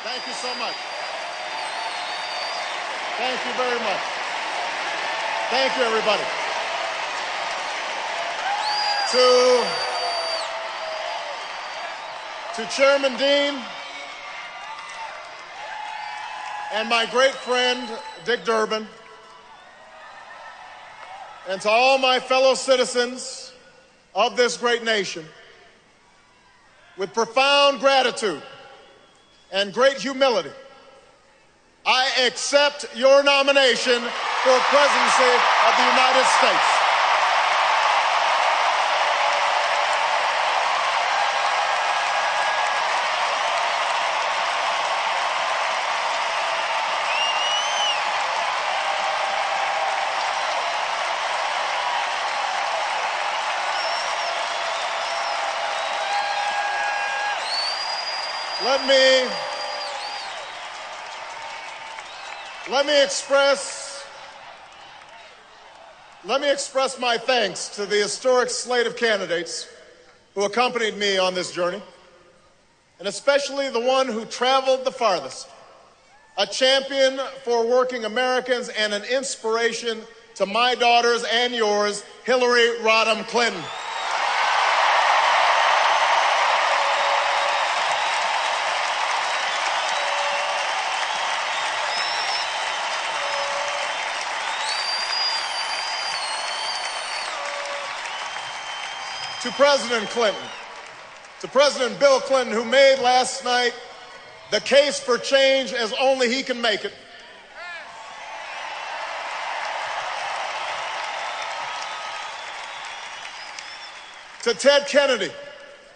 Thank you so much. Thank you very much. Thank you, everybody. To Chairman Dean and my great friend, Dick Durbin, and to all my fellow citizens of this great nation, with profound gratitude and great humility, I accept your nomination for presidency of the United States. Let me express my thanks to the historic slate of candidates who accompanied me on this journey, and especially the one who traveled the farthest, a champion for working Americans and an inspiration to my daughters and yours, Hillary Rodham Clinton. To President Clinton, to President Bill Clinton, who made last night the case for change as only he can make it. To Ted Kennedy,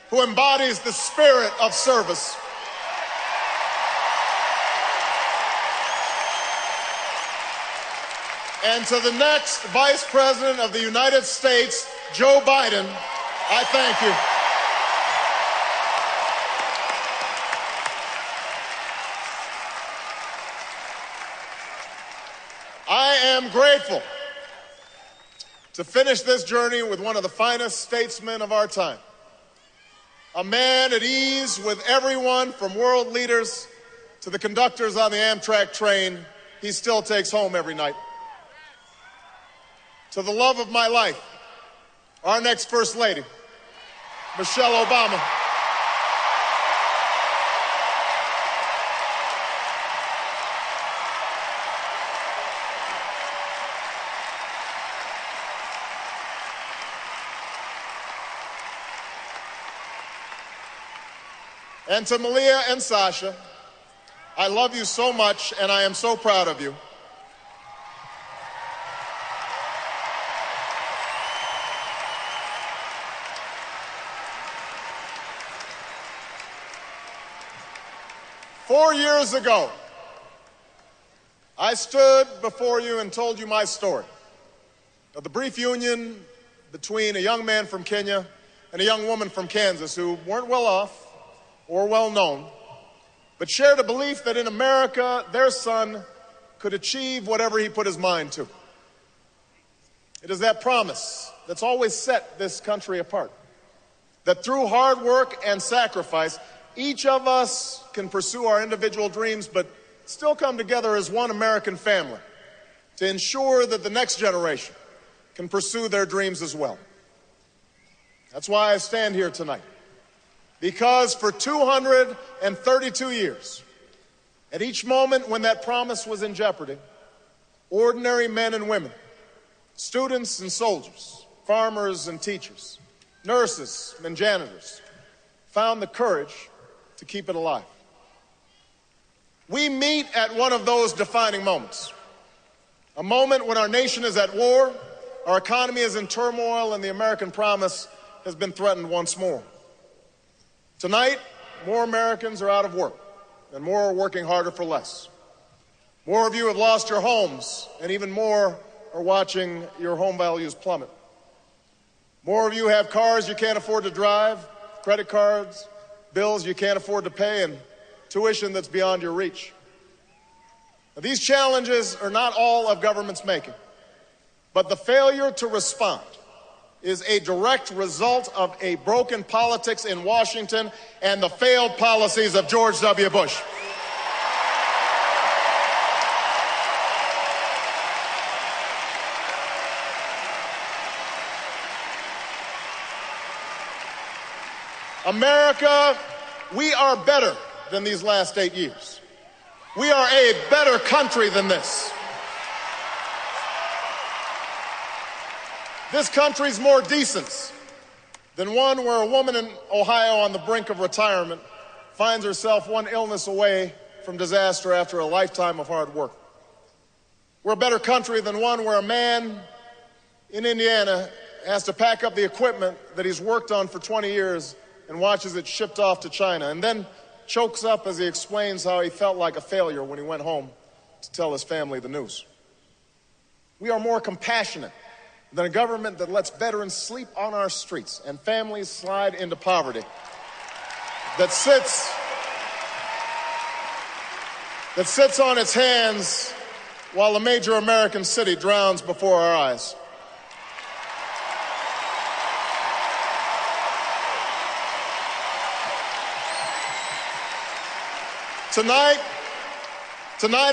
who embodies the spirit of service. And to the next Vice President of the United States, Joe Biden, I thank you. I am grateful to finish this journey with one of the finest statesmen of our time. A man at ease with everyone from world leaders to the conductors on the Amtrak train he still takes home every night. To the love of my life, our next First Lady, Michelle Obama. And to Malia and Sasha, I love you so much and I am so proud of you. Four years ago, I stood before you and told you my story of the brief union between a young man from Kenya and a young woman from Kansas who weren't well off or well known, but shared a belief that in America, their son could achieve whatever he put his mind to. It is that promise that's always set this country apart, that through hard work and sacrifice, each of us can pursue our individual dreams, but still come together as one American family to ensure that the next generation can pursue their dreams as well. That's why I stand here tonight. Because for 232 years, at each moment when that promise was in jeopardy, ordinary men and women, students and soldiers, farmers and teachers, nurses and janitors, found the courage to keep it alive. We meet at one of those defining moments, a moment when our nation is at war, our economy is in turmoil, and the American promise has been threatened once more. Tonight, more Americans are out of work, and more are working harder for less. More of you have lost your homes, and even more are watching your home values plummet. More of you have cars you can't afford to drive, credit cards, bills you can't afford to pay, and tuition that's beyond your reach. Now, these challenges are not all of government's making, but the failure to respond is a direct result of a broken politics in Washington and the failed policies of George W. Bush. America, we are better than these last 8 years. We are a better country than this. This country's more decent than one where a woman in Ohio on the brink of retirement finds herself one illness away from disaster after a lifetime of hard work. We're a better country than one where a man in Indiana has to pack up the equipment that he's worked on for 20 years and watches it shipped off to China, and then chokes up as he explains how he felt like a failure when he went home to tell his family the news. We are more compassionate than a government that lets veterans sleep on our streets and families slide into poverty, that sits on its hands while a major American city drowns before our eyes. Tonight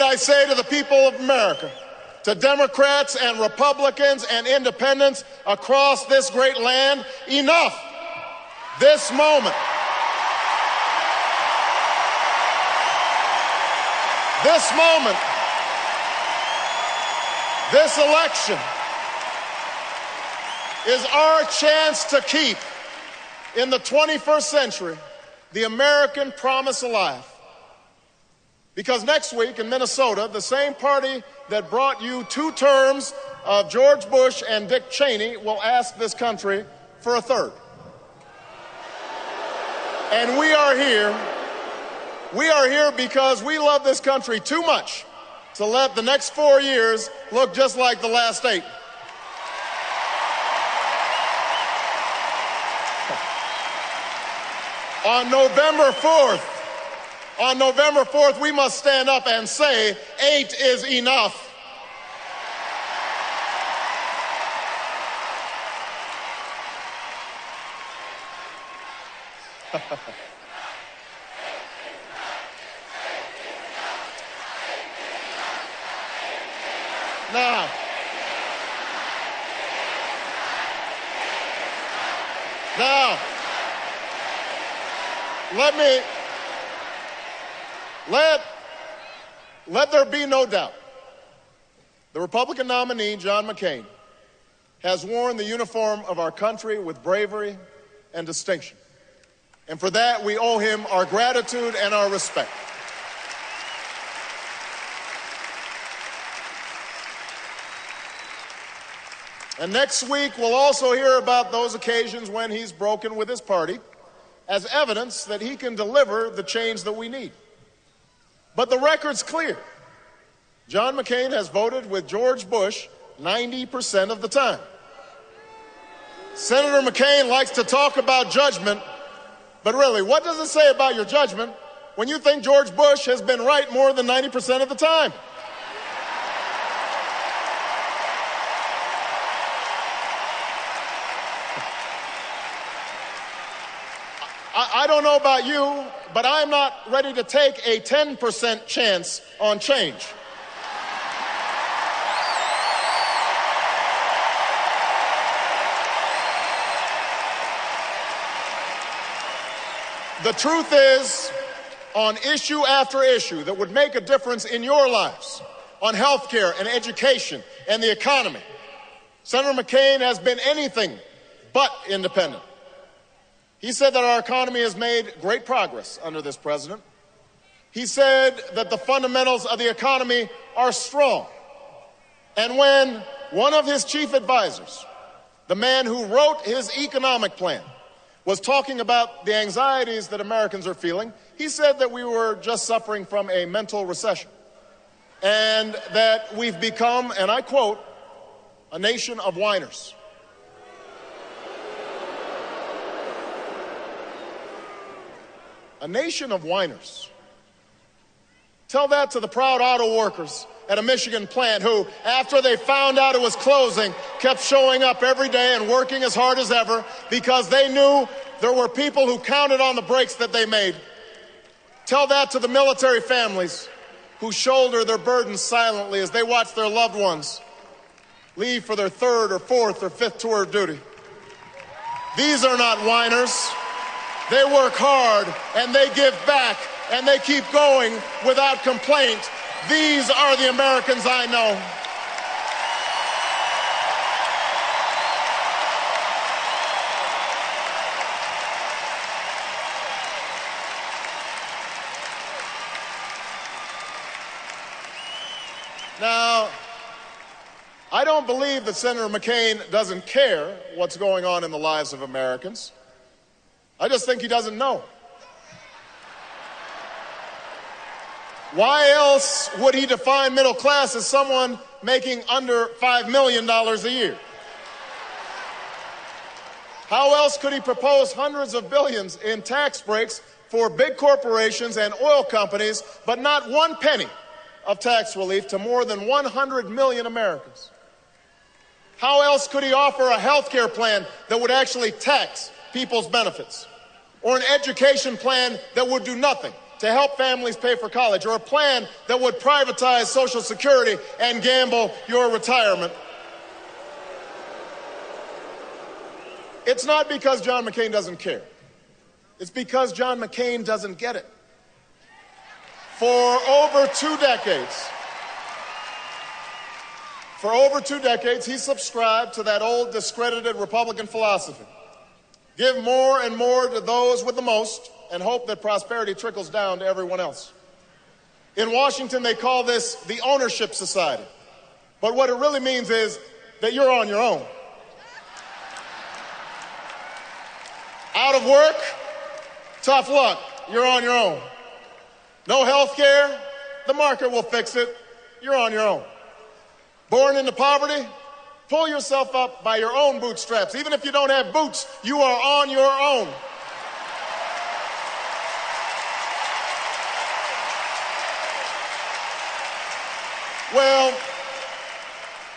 I say to the people of America, to Democrats and Republicans and independents across this great land, enough. This moment, this election is our chance to keep, in the 21st century, the American promise alive. Because next week in Minnesota, the same party that brought you 2 terms of George Bush and Dick Cheney will ask this country for a third. And we are here because we love this country too much to let the next 4 years look just like the last 8. On November 4th, we must stand up and say, 8 is enough. Now, let there be no doubt. The Republican nominee, John McCain, has worn the uniform of our country with bravery and distinction. And for that, we owe him our gratitude and our respect. And next week, we'll also hear about those occasions when he's broken with his party as evidence that he can deliver the change that we need. But the record's clear. John McCain has voted with George Bush 90% of the time. Senator McCain likes to talk about judgment, but really, what does it say about your judgment when you think George Bush has been right more than 90% of the time? I don't know about you, but I'm not ready to take a 10% chance on change. The truth is, on issue after issue that would make a difference in your lives, on health care and education and the economy, Senator McCain has been anything but independent. He said that our economy has made great progress under this president. He said that the fundamentals of the economy are strong. And when one of his chief advisors, the man who wrote his economic plan, was talking about the anxieties that Americans are feeling, he said that we were just suffering from a mental recession and that we've become, and I quote, a nation of whiners. A nation of whiners. Tell that to the proud auto workers at a Michigan plant who, after they found out it was closing, kept showing up every day and working as hard as ever because they knew there were people who counted on the breaks that they made. Tell that to the military families who shoulder their burdens silently as they watch their loved ones leave for their 3rd or 4th or 5th tour of duty. These are not whiners. they work hard, and they give back, and they keep going without complaint. These are the Americans I know. Now, I don't believe that Senator McCain doesn't care what's going on in the lives of Americans. I just think he doesn't know. Why else would he define middle class as someone making under $5 million a year? How else could he propose hundreds of billions in tax breaks for big corporations and oil companies, but not one penny of tax relief to more than 100 million Americans? How else could he offer a health care plan that would actually tax people's benefits? Or an education plan that would do nothing to help families pay for college? Or a plan that would privatize Social Security and gamble your retirement? It's not because John McCain doesn't care. It's because John McCain doesn't get it. For over 2 decades, he subscribed to that old discredited Republican philosophy. Give more and more to those with the most and hope that prosperity trickles down to everyone else. In Washington, they call this the ownership society. But what it really means is that you're on your own. Out of work? Tough luck. You're on your own. No health care? The market will fix it. You're on your own. Born into poverty? Pull yourself up by your own bootstraps. Even if you don't have boots, you are on your own. Well,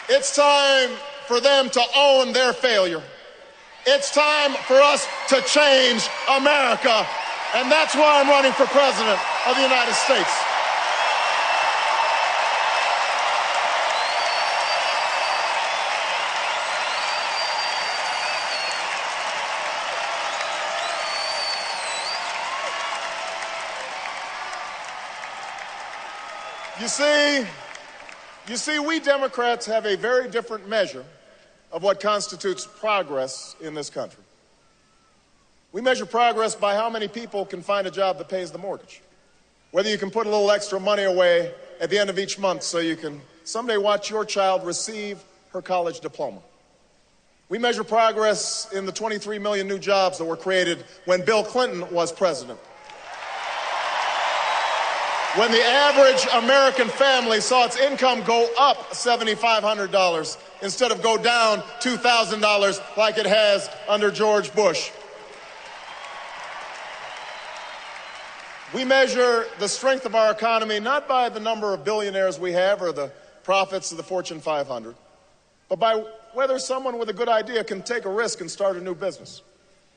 it's time for them to own their failure. It's time for us to change America. And that's why I'm running for president of the United States. You see, we Democrats have a very different measure of what constitutes progress in this country. We measure progress by how many people can find a job that pays the mortgage. Whether you can put a little extra money away at the end of each month so you can someday watch your child receive her college diploma. We measure progress in the 23 million new jobs that were created when Bill Clinton was president. When the average American family saw its income go up $7,500 instead of go down $2,000 like it has under George Bush. We measure the strength of our economy not by the number of billionaires we have or the profits of the Fortune 500, but by whether someone with a good idea can take a risk and start a new business,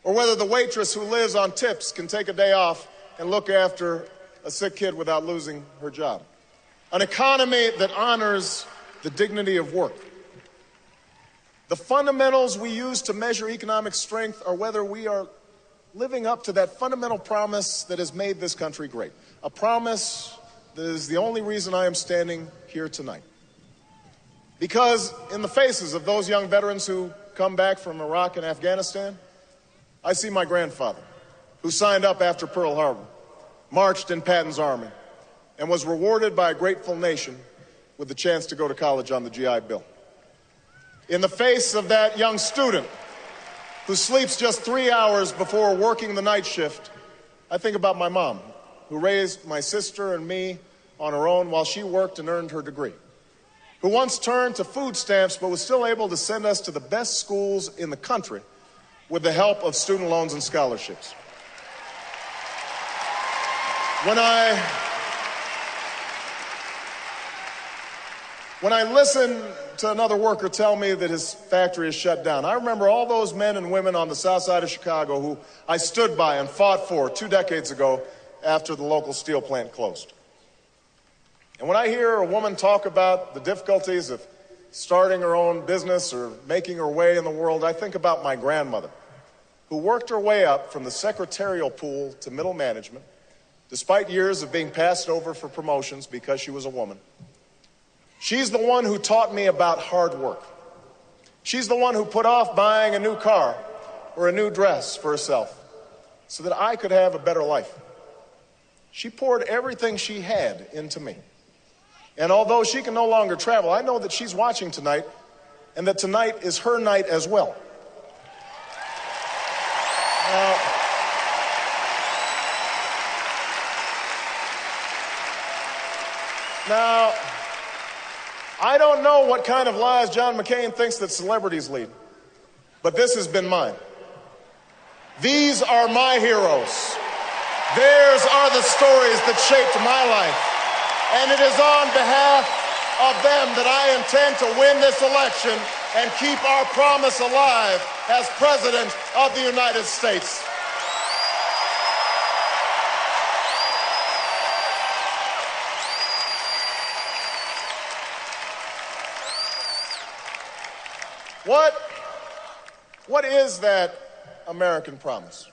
or whether the waitress who lives on tips can take a day off and look after a sick kid without losing her job. An economy that honors the dignity of work. The fundamentals we use to measure economic strength are whether we are living up to that fundamental promise that has made this country great. A promise that is the only reason I am standing here tonight. Because in the faces of those young veterans who come back from Iraq and Afghanistan, I see my grandfather, who signed up after Pearl Harbor, marched in Patton's army, and was rewarded by a grateful nation with the chance to go to college on the GI Bill. In the face of that young student who sleeps just 3 hours before working the night shift, I think about my mom, who raised my sister and me on her own while she worked and earned her degree, who once turned to food stamps but was still able to send us to the best schools in the country with the help of student loans and scholarships. When I listen to another worker tell me that his factory is shut down, I remember all those men and women on the south side of Chicago who I stood by and fought for 2 decades ago after the local steel plant closed. And when I hear a woman talk about the difficulties of starting her own business or making her way in the world, I think about my grandmother, who worked her way up from the secretarial pool to middle management, despite years of being passed over for promotions because she was a woman. She's the one who taught me about hard work. She's the one who put off buying a new car or a new dress for herself so that I could have a better life. She poured everything she had into me. And although she can no longer travel, I know that she's watching tonight and that tonight is her night as well. Now, I don't know what kind of lives John McCain thinks that celebrities lead, but this has been mine. These are my heroes. Theirs are the stories that shaped my life. And it is on behalf of them that I intend to win this election and keep our promise alive as President of the United States. What is that American promise?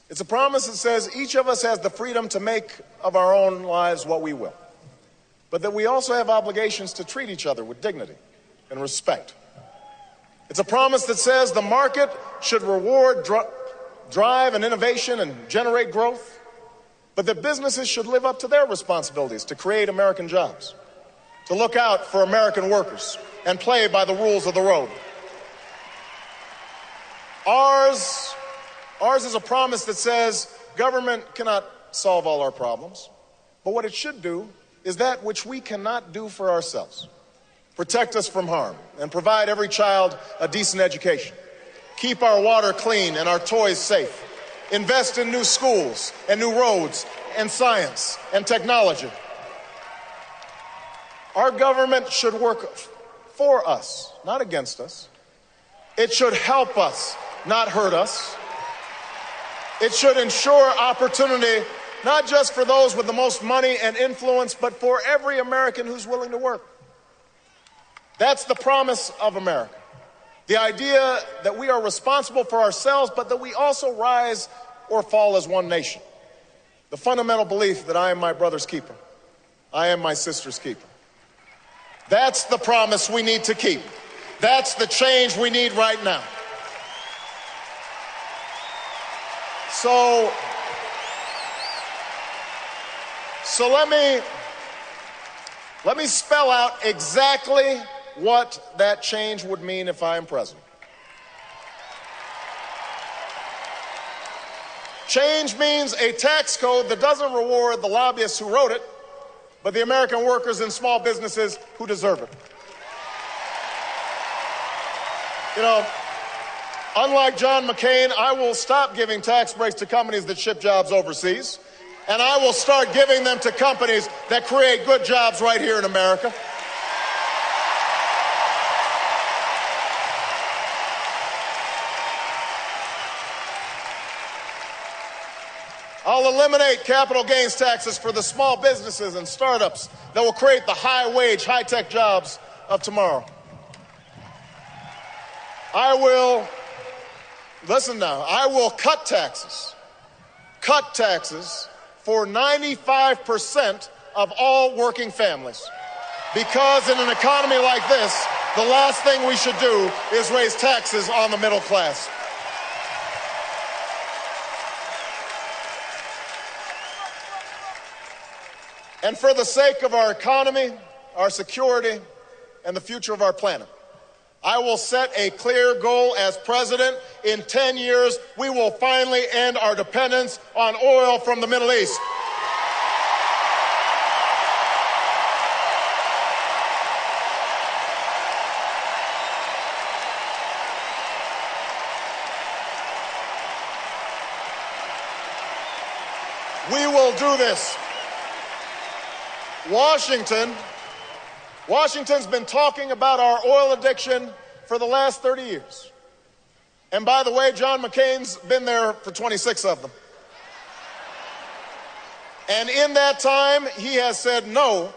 It's a promise that says each of us has the freedom to make of our own lives what we will, but that we also have obligations to treat each other with dignity and respect. It's a promise that says the market should reward drive and innovation and generate growth, but that businesses should live up to their responsibilities to create American jobs, to look out for American workers and play by the rules of the road. Ours is a promise that says government cannot solve all our problems, but what it should do is that which we cannot do for ourselves. Protect us from harm and provide every child a decent education. Keep our water clean and our toys safe. Invest in new schools and new roads and science and technology. Our government should work for us, not against us. It should help us, not hurt us. It should ensure opportunity, not just for those with the most money and influence, but for every American who's willing to work. That's the promise of America. The idea that we are responsible for ourselves, but that we also rise or fall as one nation. The fundamental belief that I am my brother's keeper. I am my sister's keeper. That's the promise we need to keep. That's the change we need right now. So let me spell out exactly what that change would mean if I am president. Change means a tax code that doesn't reward the lobbyists who wrote it, but the American workers and small businesses who deserve it. You know, unlike John McCain, I will stop giving tax breaks to companies that ship jobs overseas, and I will start giving them to companies that create good jobs right here in America. I'll eliminate capital gains taxes for the small businesses and startups that will create the high-wage, high-tech jobs of tomorrow. I will cut taxes for 95% of all working families. Because in an economy like this, the last thing we should do is raise taxes on the middle class. And for the sake of our economy, our security, and the future of our planet, I will set a clear goal as president. In 10 years, we will finally end our dependence on oil from the Middle East. We will do this. Washington's been talking about our oil addiction for the last 30 years. And by the way, John McCain's been there for 26 of them. And in that time, he has said no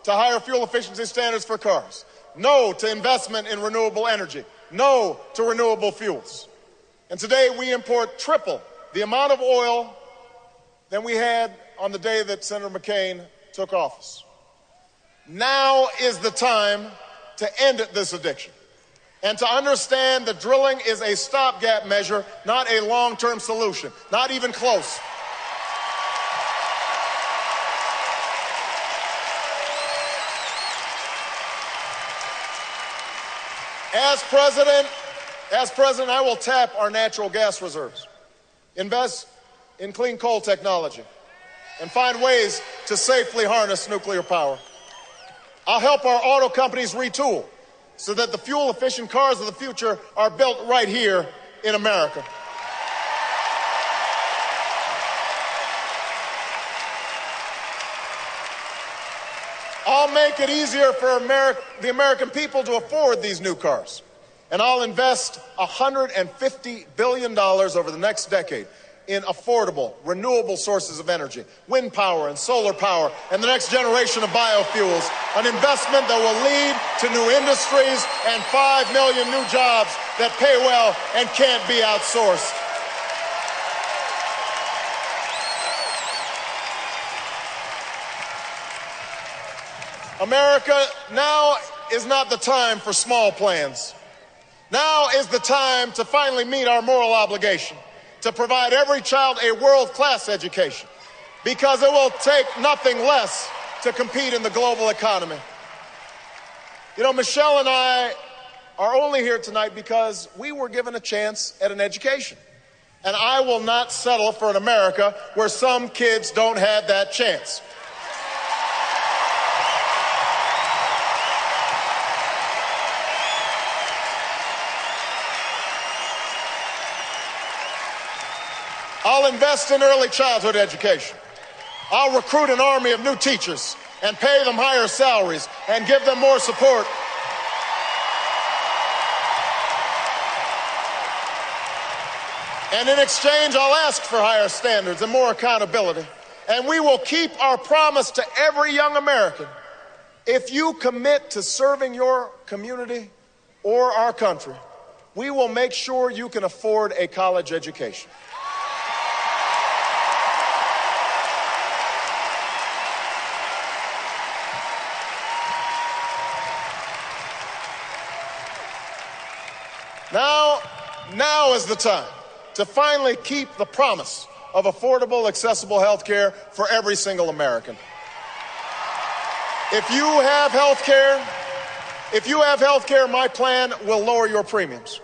to higher fuel efficiency standards for cars, no to investment in renewable energy, no to renewable fuels. And today we import triple the amount of oil than we had on the day that Senator McCain took office. Now is the time to end this addiction and to understand that drilling is a stopgap measure, not a long-term solution, not even close. As president, I will tap our natural gas reserves, invest in clean coal technology, and find ways to safely harness nuclear power. I'll help our auto companies retool so that the fuel-efficient cars of the future are built right here in America. I'll make it easier for the American people to afford these new cars. And I'll invest $150 billion over the next decade in affordable, renewable sources of energy, wind power and solar power, and the next generation of biofuels, an investment that will lead to new industries and 5 million new jobs that pay well and can't be outsourced. America, now is not the time for small plans. Now is the time to finally meet our moral obligation to provide every child a world-class education, because it will take nothing less to compete in the global economy. You know, Michelle and I are only here tonight because we were given a chance at an education. And I will not settle for an America where some kids don't have that chance. I'll invest in early childhood education. I'll recruit an army of new teachers and pay them higher salaries and give them more support. And in exchange, I'll ask for higher standards and more accountability. And we will keep our promise to every young American. If you commit to serving your community or our country, we will make sure you can afford a college education. Now is the time to finally keep the promise of affordable, accessible health care for every single American. If you have health care, my plan will lower your premiums.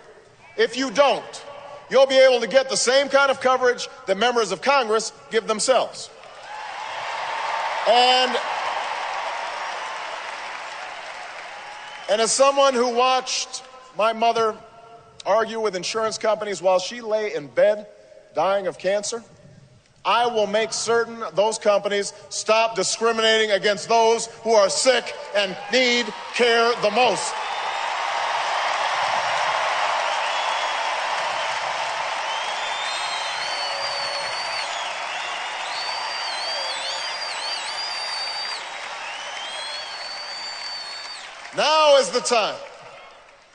If you don't, you'll be able to get the same kind of coverage that members of Congress give themselves. And as someone who watched my mother argue with insurance companies while she lay in bed dying of cancer, I will make certain those companies stop discriminating against those who are sick and need care the most. Now is the time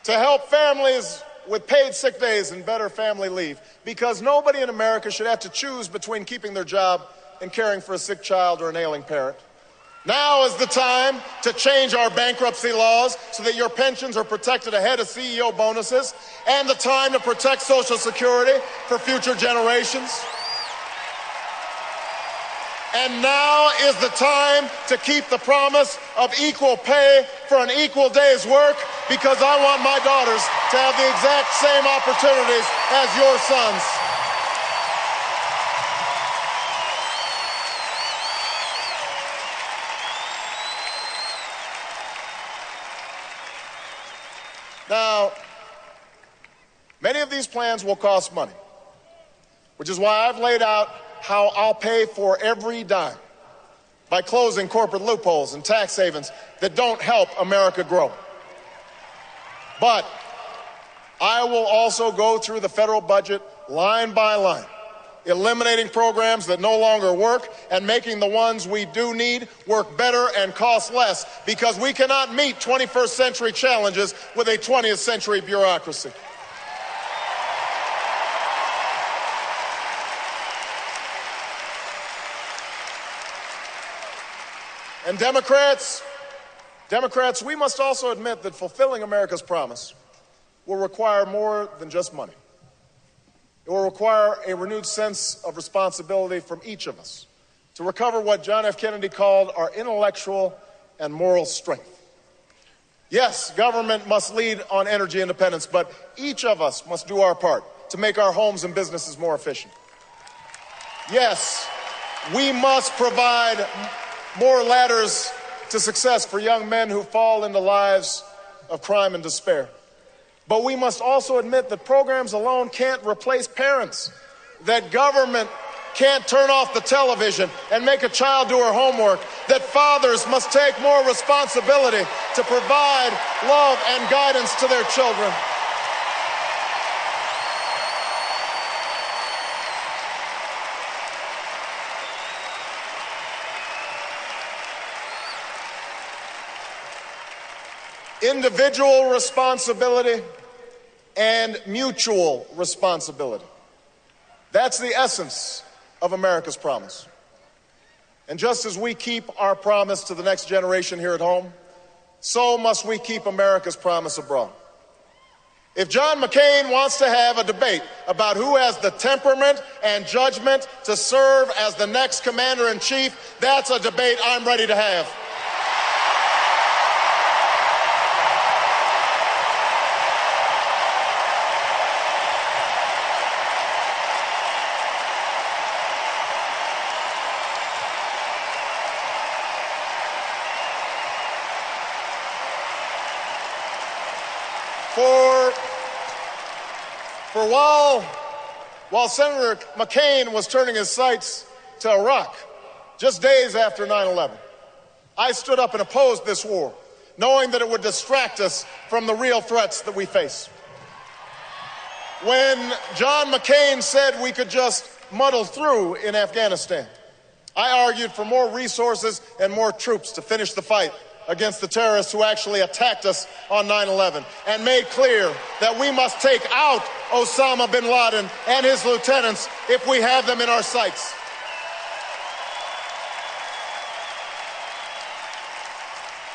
to help families with paid sick days and better family leave, because nobody in America should have to choose between keeping their job and caring for a sick child or an ailing parent. Now is the time to change our bankruptcy laws so that your pensions are protected ahead of CEO bonuses, and the time to protect Social Security for future generations. And now is the time to keep the promise of equal pay for an equal day's work, because I want my daughters to have the exact same opportunities as your sons. Now, many of these plans will cost money, which is why I've laid out how I'll pay for every dime by closing corporate loopholes and tax havens that don't help America grow. But I will also go through the federal budget line by line, eliminating programs that no longer work and making the ones we do need work better and cost less, because we cannot meet 21st century challenges with a 20th century bureaucracy. And Democrats, we must also admit that fulfilling America's promise will require more than just money. It will require a renewed sense of responsibility from each of us to recover what John F. Kennedy called our intellectual and moral strength. Yes, government must lead on energy independence, but each of us must do our part to make our homes and businesses more efficient. Yes, we must provide more ladders to success for young men who fall into lives of crime and despair. But we must also admit that programs alone can't replace parents, that government can't turn off the television and make a child do her homework, that fathers must take more responsibility to provide love and guidance to their children. Individual responsibility and mutual responsibility. That's the essence of America's promise. And just as we keep our promise to the next generation here at home, so must we keep America's promise abroad. If John McCain wants to have a debate about who has the temperament and judgment to serve as the next commander-in-chief, that's a debate I'm ready to have. For while Senator McCain was turning his sights to Iraq just days after 9/11, I stood up and opposed this war, knowing that it would distract us from the real threats that we face. When John McCain said we could just muddle through in Afghanistan, I argued for more resources and more troops to finish the fight against the terrorists who actually attacked us on 9/11, and made clear that we must take out Osama bin Laden and his lieutenants if we have them in our sights.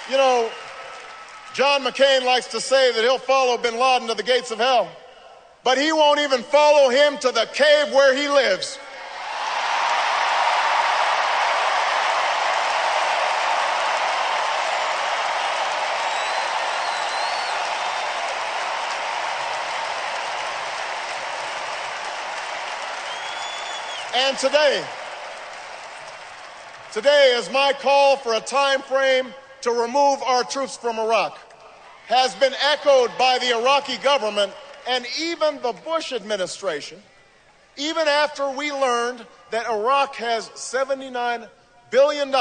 You know, John McCain likes to say that he'll follow bin Laden to the gates of hell, but he won't even follow him to the cave where he lives. And today is my call for a time frame to remove our troops from Iraq, has been echoed by the Iraqi government and even the Bush administration, even after we learned that Iraq has $79 billion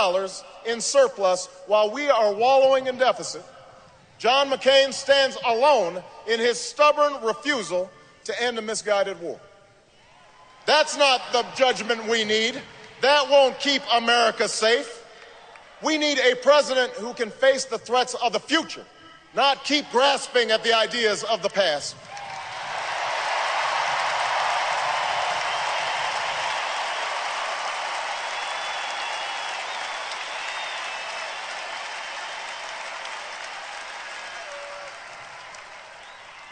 in surplus while we are wallowing in deficit. John McCain stands alone in his stubborn refusal to end a misguided war. That's not the judgment we need. That won't keep America safe. We need a president who can face the threats of the future, not keep grasping at the ideas of the past.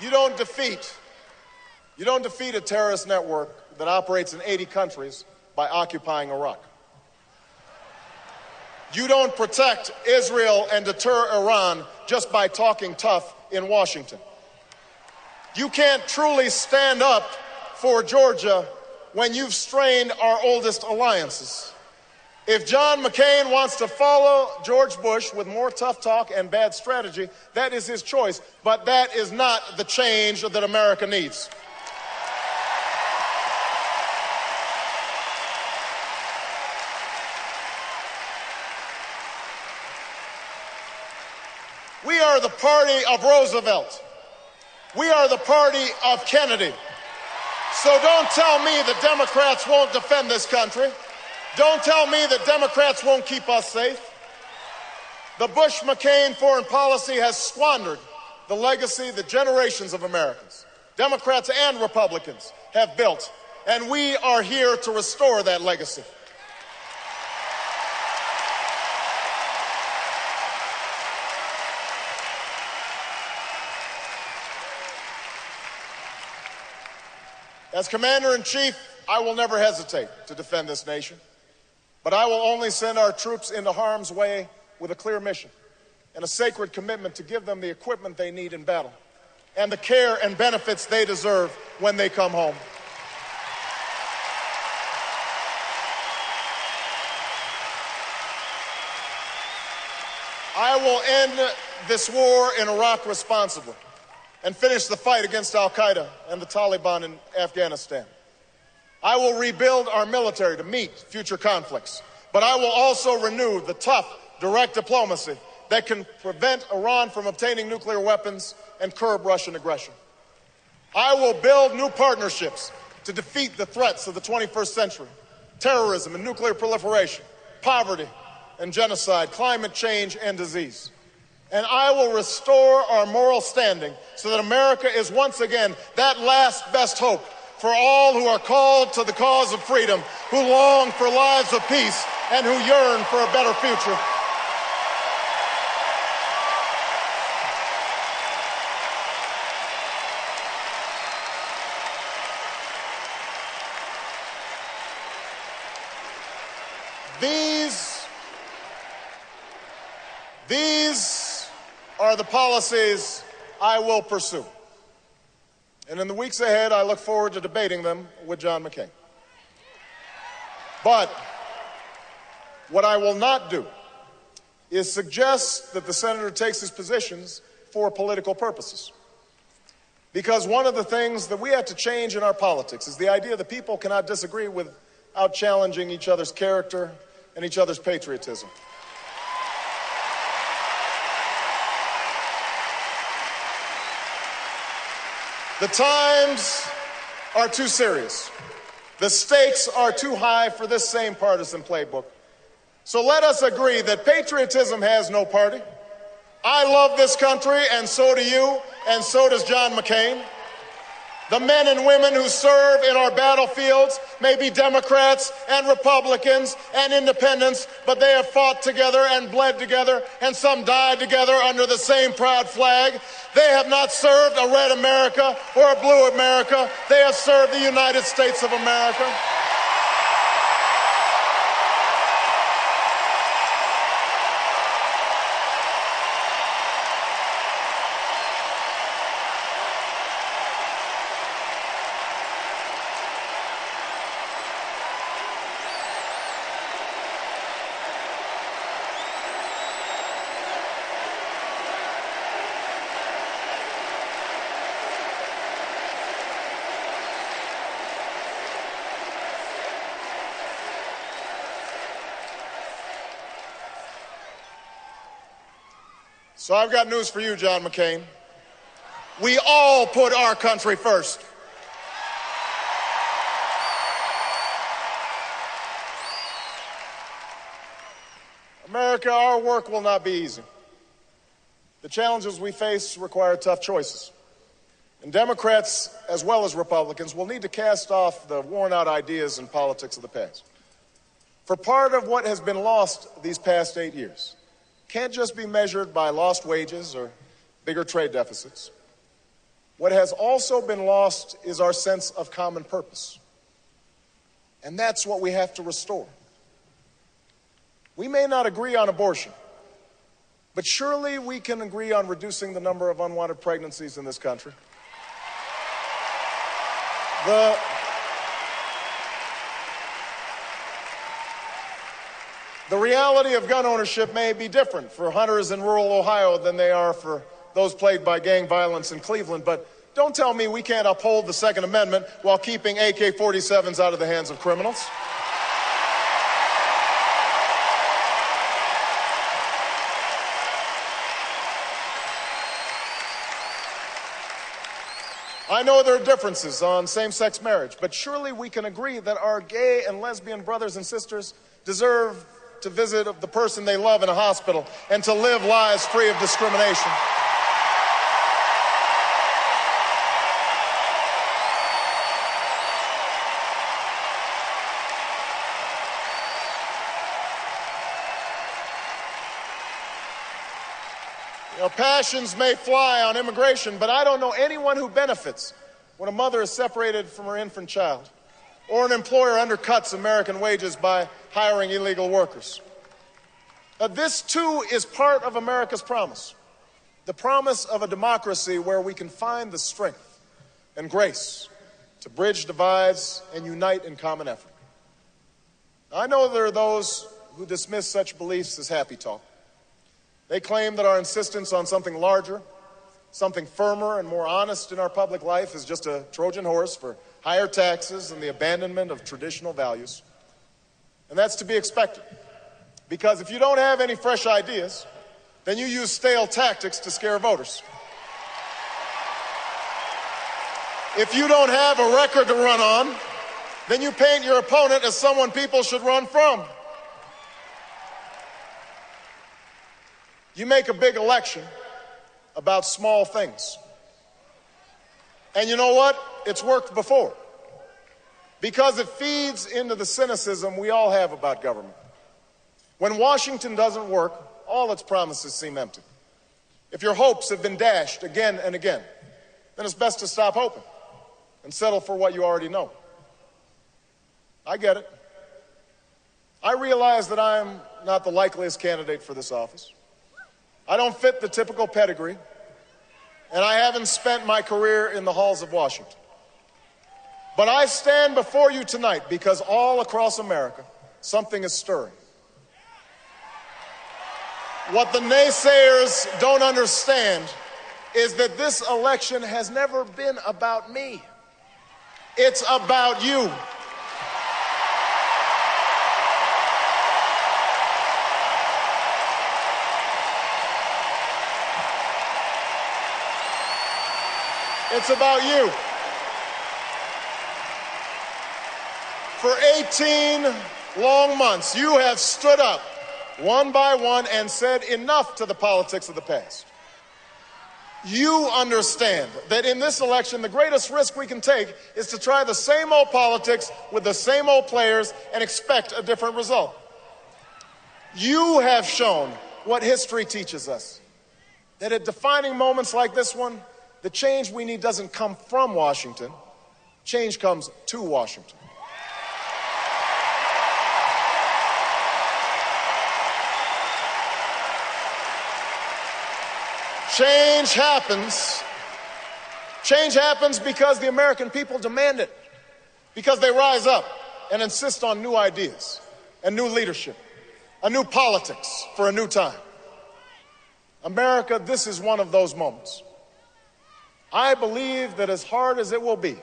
You don't defeat a terrorist network that operates in 80 countries by occupying Iraq. You don't protect Israel and deter Iran just by talking tough in Washington. You can't truly stand up for Georgia when you've strained our oldest alliances. If John McCain wants to follow George Bush with more tough talk and bad strategy, that is his choice, but that is not the change that America needs. We are the party of Roosevelt. We are the party of Kennedy. So don't tell me that Democrats won't defend this country. Don't tell me that Democrats won't keep us safe. The Bush-McCain foreign policy has squandered the legacy that generations of Americans, Democrats and Republicans, have built, and we are here to restore that legacy. As Commander-in-Chief, I will never hesitate to defend this nation, but I will only send our troops into harm's way with a clear mission and a sacred commitment to give them the equipment they need in battle and the care and benefits they deserve when they come home. I will end this war in Iraq responsibly and finish the fight against al-Qaeda and the Taliban in Afghanistan. I will rebuild our military to meet future conflicts, but I will also renew the tough, direct diplomacy that can prevent Iran from obtaining nuclear weapons and curb Russian aggression. I will build new partnerships to defeat the threats of the 21st century: terrorism and nuclear proliferation, poverty and genocide, climate change and disease. And I will restore our moral standing so that America is once again that last best hope for all who are called to the cause of freedom, who long for lives of peace, and who yearn for a better future. These are the policies I will pursue. And in the weeks ahead, I look forward to debating them with John McCain. But what I will not do is suggest that the senator takes his positions for political purposes. Because one of the things that we have to change in our politics is the idea that people cannot disagree without challenging each other's character and each other's patriotism. The times are too serious. The stakes are too high for this same partisan playbook. So let us agree that patriotism has no party. I love this country, and so do you, and so does John McCain. The men and women who serve in our battlefields may be Democrats and Republicans and independents, but they have fought together and bled together, and some died together under the same proud flag. They have not served a red America or a blue America. They have served the United States of America. So I've got news for you, John McCain. We all put our country first. America, our work will not be easy. The challenges we face require tough choices. And Democrats, as well as Republicans, will need to cast off the worn-out ideas and politics of the past. For part of what has been lost these past 8 years can't just be measured by lost wages or bigger trade deficits. What has also been lost is our sense of common purpose. And that's what we have to restore. We may not agree on abortion, but surely we can agree on reducing the number of unwanted pregnancies in this country. The reality of gun ownership may be different for hunters in rural Ohio than they are for those plagued by gang violence in Cleveland, but don't tell me we can't uphold the Second Amendment while keeping AK-47s out of the hands of criminals. I know there are differences on same-sex marriage, but surely we can agree that our gay and lesbian brothers and sisters deserve to visit the person they love in a hospital and to live lives free of discrimination. Passions may fly on immigration, but I don't know anyone who benefits when a mother is separated from her infant child, or an employer undercuts American wages by hiring illegal workers. This, too, is part of America's promise, the promise of a democracy where we can find the strength and grace to bridge divides and unite in common effort. I know there are those who dismiss such beliefs as happy talk. They claim that our insistence on something larger, something firmer and more honest in our public life is just a Trojan horse for higher taxes and the abandonment of traditional values. And that's to be expected, because if you don't have any fresh ideas, then you use stale tactics to scare voters. If you don't have a record to run on, then you paint your opponent as someone people should run from. You make a big election about small things. And you know what? It's worked before. Because it feeds into the cynicism we all have about government. When Washington doesn't work, all its promises seem empty. If your hopes have been dashed again and again, then it's best to stop hoping and settle for what you already know. I get it. I realize that I'm not the likeliest candidate for this office. I don't fit the typical pedigree, and I haven't spent my career in the halls of Washington. But I stand before you tonight because all across America, something is stirring. What the naysayers don't understand is that this election has never been about me. It's about you. It's about you. For 18 long months, you have stood up one by one and said enough to the politics of the past. You understand that in this election, the greatest risk we can take is to try the same old politics with the same old players and expect a different result. You have shown what history teaches us, that at defining moments like this one, the change we need doesn't come from Washington. Change comes to Washington. Change happens. Change happens because the American people demand it, because they rise up and insist on new ideas and new leadership, a new politics for a new time. America, this is one of those moments. I believe that as hard as it will be,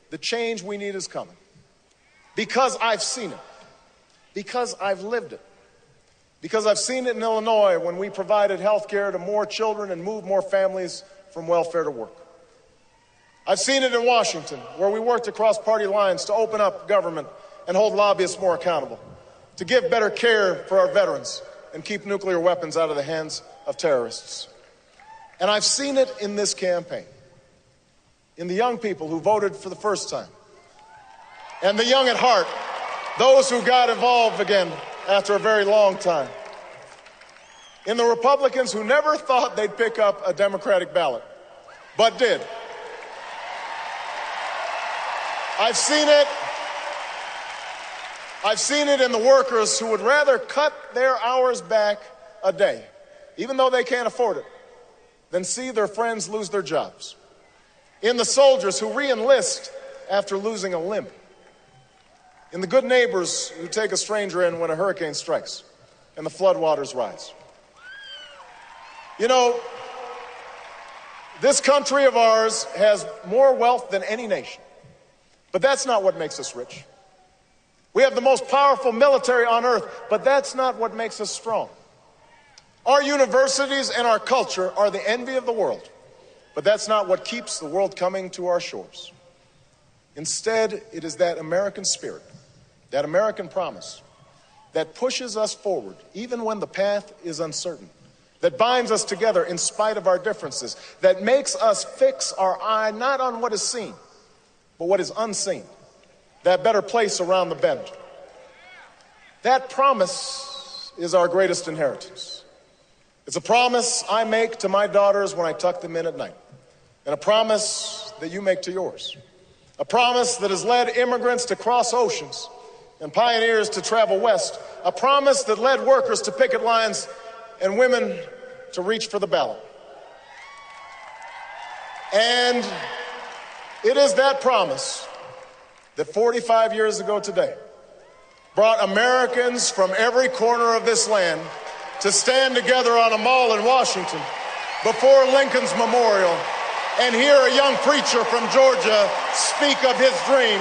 the change we need is coming. Because I've seen it. Because I've lived it. Because I've seen it in Illinois when we provided health care to more children and moved more families from welfare to work. I've seen it in Washington, where we worked across party lines to open up government and hold lobbyists more accountable, to give better care for our veterans and keep nuclear weapons out of the hands of terrorists. And I've seen it in this campaign, in the young people who voted for the first time, and the young at heart, those who got involved again after a very long time, in the Republicans who never thought they'd pick up a Democratic ballot, but did. I've seen it in the workers who would rather cut their hours back a day, even though they can't afford it, than see their friends lose their jobs. In the soldiers who re-enlist after losing a limb. In the good neighbors who take a stranger in when a hurricane strikes and the floodwaters rise. You know, this country of ours has more wealth than any nation, but that's not what makes us rich. We have the most powerful military on earth, but that's not what makes us strong. Our universities and our culture are the envy of the world, but that's not what keeps the world coming to our shores. Instead, it is that American spirit, that American promise, that pushes us forward even when the path is uncertain, that binds us together in spite of our differences, that makes us fix our eye not on what is seen, but what is unseen, that better place around the bend. That promise is our greatest inheritance. It's a promise I make to my daughters when I tuck them in at night, and a promise that you make to yours. A promise that has led immigrants to cross oceans and pioneers to travel west. A promise that led workers to picket lines and women to reach for the ballot. And it is that promise that 45 years ago today brought Americans from every corner of this land to stand together on a mall in Washington before Lincoln's memorial and hear a young preacher from Georgia speak of his dream.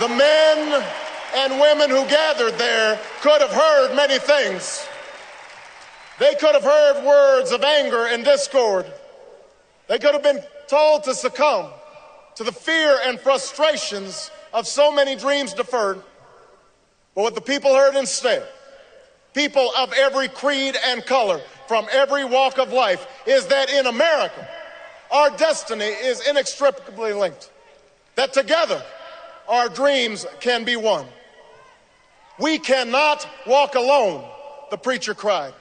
The men and women who gathered there could have heard many things. They could have heard words of anger and discord. They could have been told to succumb to the fear and frustrations of so many dreams deferred. But what the people heard instead, people of every creed and color, from every walk of life, is that in America, our destiny is inextricably linked. That together, our dreams can be won. We cannot walk alone, the preacher cried.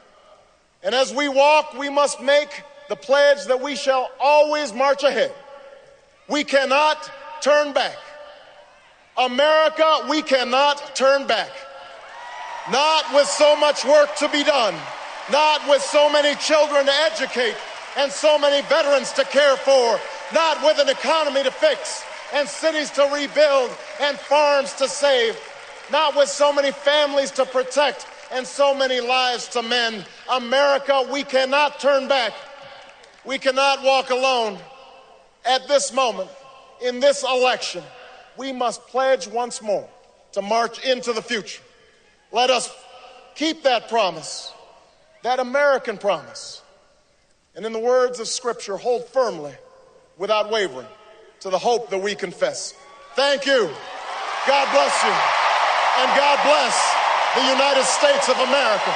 And as we walk, we must make the pledge that we shall always march ahead. We cannot turn back. America, we cannot turn back. Not with so much work to be done, not with so many children to educate and so many veterans to care for, not with an economy to fix and cities to rebuild and farms to save, not with so many families to protect and so many lives to mend. America, we cannot turn back. We cannot walk alone. At this moment, in this election, we must pledge once more to march into the future. Let us keep that promise, that American promise, and in the words of Scripture, hold firmly, without wavering, to the hope that we confess. Thank you. God bless you. And God bless the United States of America.